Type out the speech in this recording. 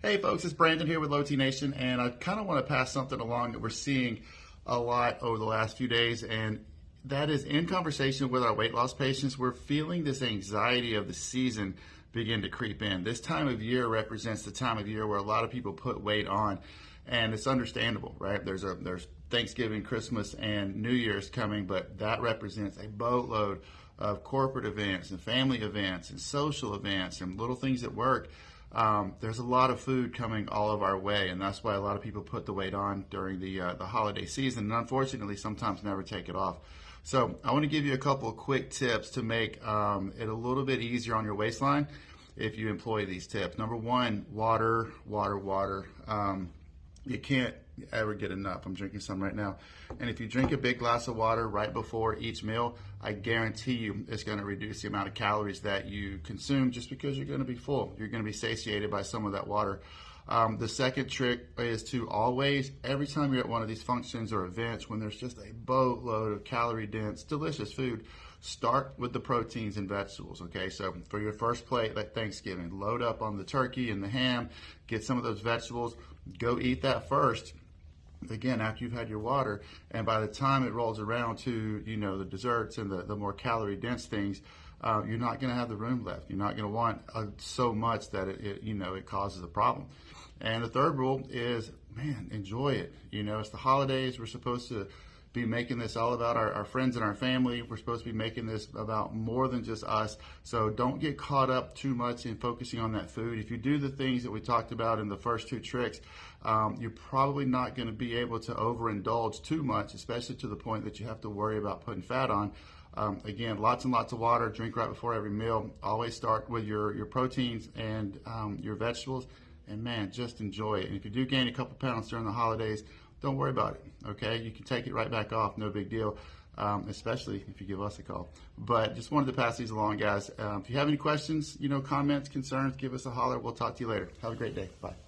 Hey folks, it's Brandon here with Low T Nation, and I kind of want to pass something along that we're seeing a lot over the last few days, and that is in conversation with our weight loss patients, we're feeling this anxiety of the season begin to creep in. This time of year represents the time of year where a lot of people put weight on, and it's understandable, right? There's Thanksgiving, Christmas, and New Year's coming, but that represents a boatload of corporate events and family events and social events and little things at work. There's a lot of food coming all of our way, and that's why a lot of people put the weight on during the holiday season, and unfortunately sometimes never take it off. So I want to give you a couple of quick tips to make it a little bit easier on your waistline if you employ these tips. Number one, water. You can't ever get enough. I'm drinking some right now. And if you drink a big glass of water right before each meal, I guarantee you it's going to reduce the amount of calories that you consume just because you're going to be full. You're going to be satiated by some of that water. The second trick is to always, every time you're at one of these functions or events, when there's just a boatload of calorie-dense, delicious food, start with the proteins and vegetables, okay? So for your first plate, like Thanksgiving, load up on the turkey and the ham, get some of those vegetables, go eat that first. Again, after you've had your water, and by the time it rolls around to, the desserts and the more calorie-dense things, you're not going to have the room left. You're not going to want so much that it causes a problem. And the third rule is, enjoy it. It's the holidays. We're supposed to be making this all about our friends and our family. We're supposed to be making this about more than just us. So don't get caught up too much in focusing on that food. If you do the things that we talked about in the first two tricks, you're probably not going to be able to overindulge too much, especially to the point that you have to worry about putting fat on. Again, lots and lots of water. Drink right before every meal. Always start with your proteins and your vegetables. And just enjoy it. And if you do gain a couple pounds during the holidays, don't worry about it, okay? You can take it right back off, no big deal, especially if you give us a call. But just wanted to pass these along, guys. If you have any questions, comments, concerns, give us a holler. We'll talk to you later. Have a great day. Bye.